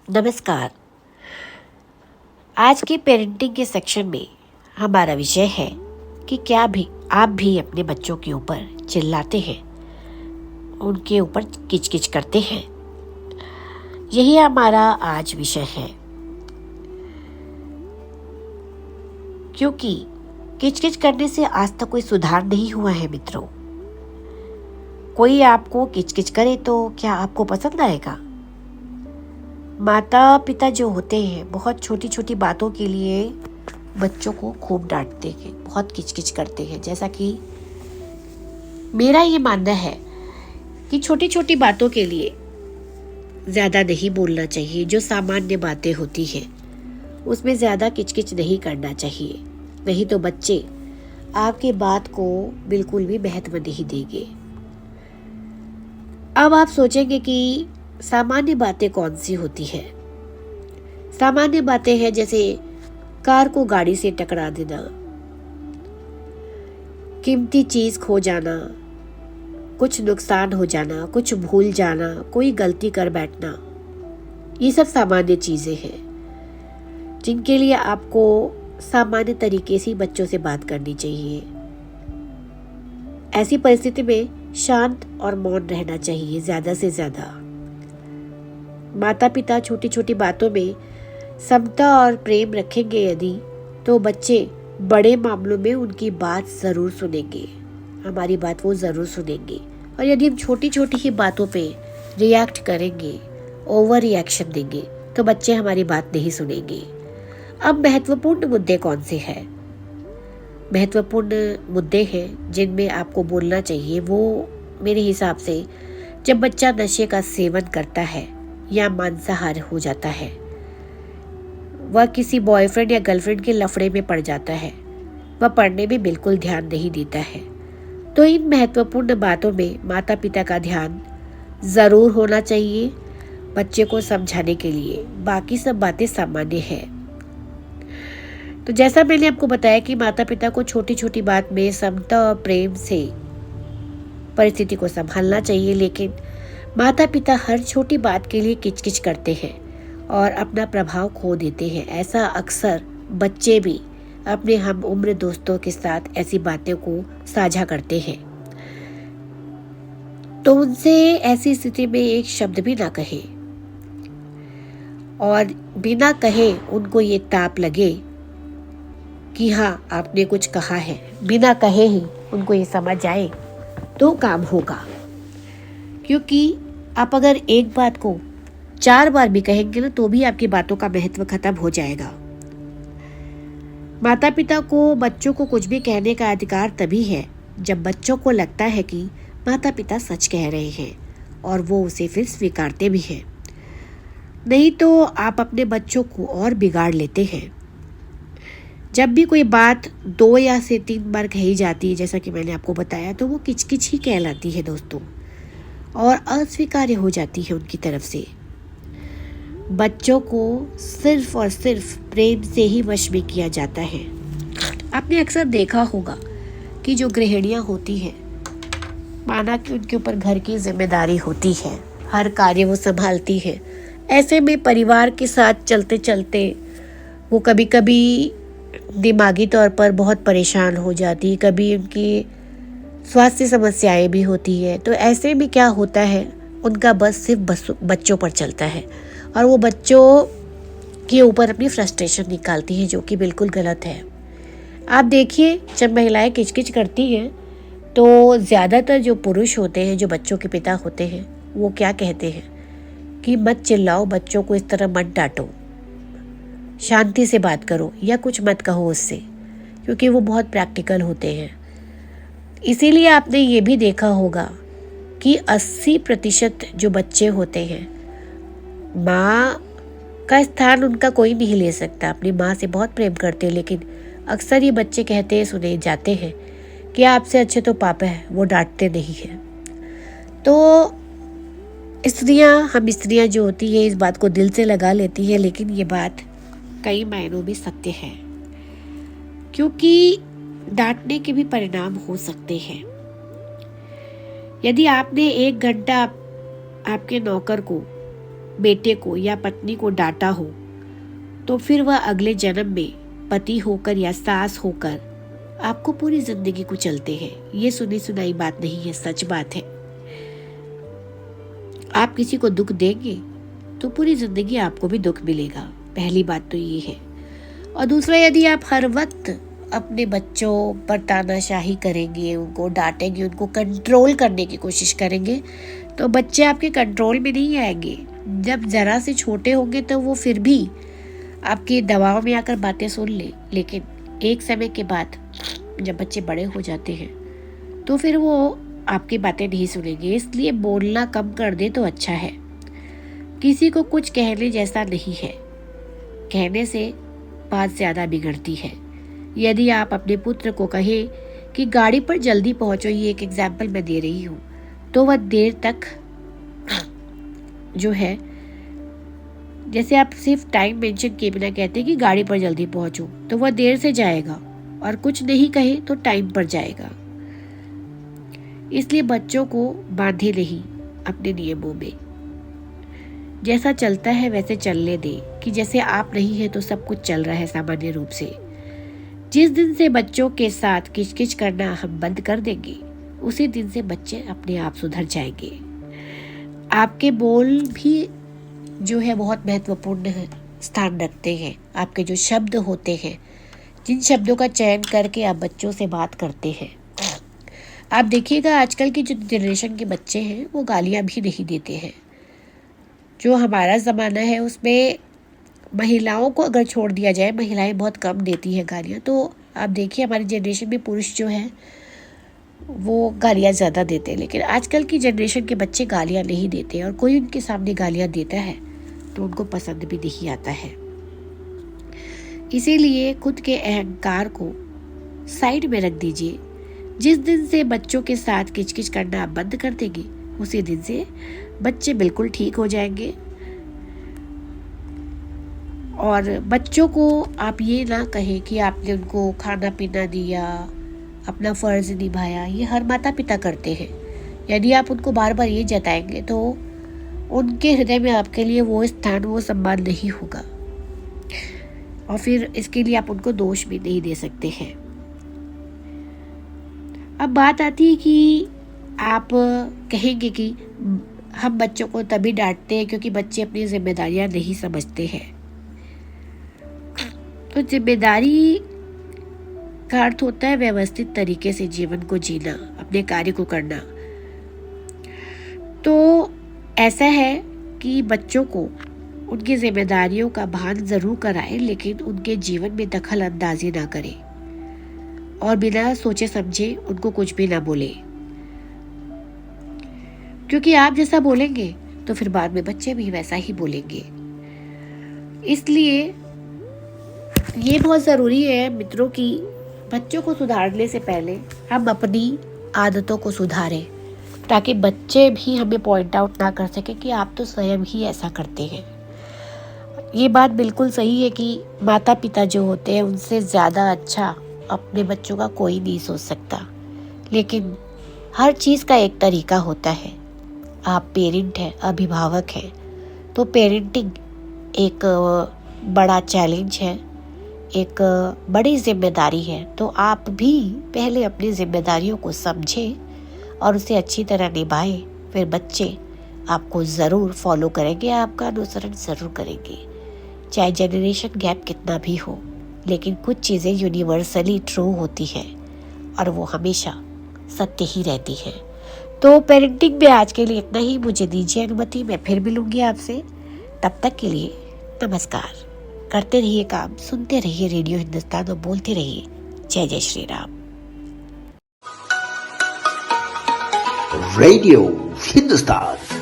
नमस्कार। आज के पेरेंटिंग के सेक्शन में हमारा विषय है कि क्या भी आप भी अपने बच्चों के ऊपर चिल्लाते हैं, उनके ऊपर किचकिच करते हैं। यही हमारा आज विषय है, क्योंकि किचकिच करने से आज तक कोई सुधार नहीं हुआ है मित्रों। कोई आपको किचकिच करे तो क्या आपको पसंद आएगा? माता पिता जो होते हैं बहुत छोटी छोटी बातों के लिए बच्चों को खूब डांटते हैं, बहुत किचकिच करते हैं। जैसा कि मेरा ये मानना है कि छोटी छोटी बातों के लिए ज़्यादा नहीं बोलना चाहिए। जो सामान्य बातें होती हैं उसमें ज़्यादा किचकिच नहीं करना चाहिए, नहीं तो बच्चे आपकी बात को बिल्कुल भी महत्व नहीं देंगे। अब आप सोचेंगे कि सामान्य बातें कौन सी होती है। सामान्य बातें हैं जैसे कार को गाड़ी से टकरा देना, कीमती चीज खो जाना, कुछ नुकसान हो जाना, कुछ भूल जाना, कोई गलती कर बैठना। ये सब सामान्य चीजें हैं जिनके लिए आपको सामान्य तरीके से बच्चों से बात करनी चाहिए। ऐसी परिस्थिति में शांत और मौन रहना चाहिए ज़्यादा से ज़्यादा। माता पिता छोटी छोटी बातों में समता और प्रेम रखेंगे यदि, तो बच्चे बड़े मामलों में उनकी बात ज़रूर सुनेंगे, हमारी बात वो ज़रूर सुनेंगे। और यदि हम छोटी छोटी ही बातों पे रिएक्ट करेंगे, ओवर रिएक्शन देंगे, तो बच्चे हमारी बात नहीं सुनेंगे। अब महत्वपूर्ण मुद्दे कौन से हैं? महत्वपूर्ण मुद्दे हैं जिनमें आपको बोलना चाहिए। वो मेरे हिसाब से जब बच्चा नशे का सेवन करता है या मांसाहार हो जाता है, वह किसी बॉयफ्रेंड या गर्लफ्रेंड के लफड़े में पड़ जाता है, वह पढ़ने में बिल्कुल ध्यान नहीं देता है, तो इन महत्वपूर्ण बातों में माता पिता का ध्यान ज़रूर होना चाहिए बच्चे को समझाने के लिए। बाकी सब बातें सामान्य हैं। तो जैसा मैंने आपको बताया कि माता पिता को छोटी छोटी बात में समता और प्रेम से परिस्थिति को संभालना चाहिए, लेकिन माता पिता हर छोटी बात के लिए किचकिच करते हैं और अपना प्रभाव खो देते हैं। ऐसा अक्सर बच्चे भी अपने हम उम्र दोस्तों के साथ ऐसी बातों को साझा करते हैं। तो उनसे ऐसी स्थिति में एक शब्द भी ना कहे, और बिना कहे उनको ये ताप लगे कि हाँ आपने कुछ कहा है। बिना कहे ही उनको ये समझ आए तो काम होगा। क्योंकि आप अगर एक बात को 4 बार भी कहेंगे ना, तो भी आपकी बातों का महत्व खत्म हो जाएगा। माता पिता को बच्चों को कुछ भी कहने का अधिकार तभी है जब बच्चों को लगता है कि माता पिता सच कह रहे हैं और वो उसे फिर स्वीकारते भी हैं। नहीं तो आप अपने बच्चों को और बिगाड़ लेते हैं। जब भी कोई बात 2 या से 3 बार कही जाती है, जैसा कि मैंने आपको बताया, तो वो किचकिच ही कहलाती है दोस्तों, और अस्वीकार्य हो जाती है उनकी तरफ से। बच्चों को सिर्फ और सिर्फ प्रेम से ही वश में किया जाता है। आपने अक्सर देखा होगा कि जो गृहिणियाँ होती हैं, माना कि उनके ऊपर घर की जिम्मेदारी होती है, हर कार्य वो संभालती है। ऐसे में परिवार के साथ चलते चलते वो कभी कभी दिमागी तौर पर बहुत परेशान हो जाती, कभी उनकी स्वास्थ्य समस्याएं भी होती है। तो ऐसे में क्या होता है, उनका बस सिर्फ बच्चों पर चलता है और वो बच्चों के ऊपर अपनी फ्रस्ट्रेशन निकालती है, जो कि बिल्कुल गलत है। आप देखिए, जब महिलाएं किचकिच करती हैं तो ज़्यादातर जो पुरुष होते हैं, जो बच्चों के पिता होते हैं, वो क्या कहते हैं कि मत चिल्लाओ, बच्चों को इस तरह मत डांटो, शांति से बात करो या कुछ मत कहो उससे, क्योंकि वो बहुत प्रैक्टिकल होते हैं। इसीलिए आपने ये भी देखा होगा कि 80% जो बच्चे होते हैं, माँ का स्थान उनका कोई नहीं ले सकता। अपनी माँ से बहुत प्रेम करते हैं, लेकिन अक्सर ये बच्चे कहते हैं, सुने जाते हैं कि आपसे अच्छे तो पापा है, वो डांटते नहीं हैं। तो हम स्त्रियाँ जो होती है इस बात को दिल से लगा लेती है, लेकिन ये बात कई मायनों में सत्य है, क्योंकि डांटने के भी परिणाम हो सकते हैं। यदि आपने 1 घंटा आपके नौकर को बेटे को या पत्नी को डांटा हो तो फिर वह अगले जन्म में पति होकर या सास होकर आपको पूरी जिंदगी कुचलते हैं। ये सुनी सुनाई बात नहीं है, सच बात है। आप किसी को दुख देंगे तो पूरी जिंदगी आपको भी दुख मिलेगा, पहली बात तो ये है। और दूसरा, यदि आप हर वक्त अपने बच्चों पर तानाशाही करेंगे, उनको डांटेंगे, उनको कंट्रोल करने की कोशिश करेंगे, तो बच्चे आपके कंट्रोल में नहीं आएंगे। जब जरा से छोटे होंगे तो वो फिर भी आपके दबाव में आकर बातें सुन ले, लेकिन एक समय के बाद जब बच्चे बड़े हो जाते हैं तो फिर वो आपकी बातें नहीं सुनेंगे। इसलिए बोलना कम कर दे तो अच्छा है। किसी को कुछ कहने जैसा नहीं है, कहने से बात ज़्यादा बिगड़ती है। यदि आप अपने पुत्र को कहें कि गाड़ी पर जल्दी पहुंचो, ये एक एग्जाम्पल मैं दे रही हूँ, तो वह देर तक जो है, जैसे आप सिर्फ टाइम मेंशन किए बिना कहते कि गाड़ी पर जल्दी पहुंचो, तो वह देर से जाएगा, और कुछ नहीं कहे तो टाइम पर जाएगा। इसलिए बच्चों को बांधे नहीं अपने नियमों में। जैसा चलता है वैसे चलने दे, कि जैसे आप नहीं है तो सब कुछ चल रहा है सामान्य रूप से। जिस दिन से बच्चों के साथ किचकिच करना हम बंद कर देंगे, उसी दिन से बच्चे अपने आप सुधर जाएंगे। आपके बोल भी जो है बहुत महत्वपूर्ण स्थान रखते हैं। आपके जो शब्द होते हैं, जिन शब्दों का चयन करके आप बच्चों से बात करते हैं। आप देखिएगा आजकल की जो जनरेशन के बच्चे हैं वो गालियाँ भी नहीं देते हैं। जो हमारा ज़माना है उसमें महिलाओं को अगर छोड़ दिया जाए, महिलाएं बहुत कम देती हैं गालियाँ, तो आप देखिए हमारी जनरेशन में पुरुष जो है वो गालियाँ ज़्यादा देते हैं। लेकिन आजकल की जनरेशन के बच्चे गालियाँ नहीं देते, और कोई उनके सामने गालियाँ देता है तो उनको पसंद भी नहीं आता है। इसीलिए खुद के अहंकार को साइड में रख दीजिए। जिस दिन से बच्चों के साथ किचकिच करना आप बंद कर देंगे, उसी दिन से बच्चे बिल्कुल ठीक हो जाएंगे। और बच्चों को आप ये ना कहें कि आपने उनको खाना पीना दिया, अपना फ़र्ज़ निभाया। ये हर माता पिता करते हैं। यदि आप उनको बार बार ये जताएंगे तो उनके हृदय में आपके लिए वो स्थान, वो सम्मान नहीं होगा, और फिर इसके लिए आप उनको दोष भी नहीं दे सकते हैं। अब बात आती है कि आप कहेंगे कि हम बच्चों को तभी डांटते हैं क्योंकि बच्चे अपनी जिम्मेदारियां नहीं समझते हैं। तो जिम्मेदारी का अर्थ होता है व्यवस्थित तरीके से जीवन को जीना, अपने कार्य को करना। तो ऐसा है कि बच्चों को उनकी जिम्मेदारियों का भान जरूर कराएं, लेकिन उनके जीवन में दखल अंदाजी ना करें, और बिना सोचे समझे उनको कुछ भी ना बोले, क्योंकि आप जैसा बोलेंगे तो फिर बाद में बच्चे भी वैसा ही बोलेंगे। इसलिए ये बहुत ज़रूरी है मित्रों कि बच्चों को सुधारने से पहले हम अपनी आदतों को सुधारें, ताकि बच्चे भी हमें पॉइंट आउट ना कर सके कि आप तो स्वयं ही ऐसा करते हैं। ये बात बिल्कुल सही है कि माता पिता जो होते हैं उनसे ज़्यादा अच्छा अपने बच्चों का कोई नहीं सोच सकता, लेकिन हर चीज़ का एक तरीका होता है। आप पेरेंट हैं, अभिभावक हैं, तो पेरेंटिंग एक बड़ा चैलेंज है, एक बड़ी जिम्मेदारी है। तो आप भी पहले अपनी जिम्मेदारियों को समझें और उसे अच्छी तरह निभाएं, फिर बच्चे आपको ज़रूर फॉलो करेंगे, आपका अनुसरण ज़रूर करेंगे। चाहे जनरेशन गैप कितना भी हो, लेकिन कुछ चीज़ें यूनिवर्सली ट्रू होती हैं और वो हमेशा सत्य ही रहती है। तो पेरेंटिंग में आज के लिए इतना ही। मुझे दीजिए अनुमति, मैं फिर मिलूंगी आपसे। तब तक के लिए नमस्कार। करते रहिए काम, सुनते रहिए रेडियो हिंदुस्तान और बोलते रहिए जय जय श्री राम। रेडियो हिंदुस्तान।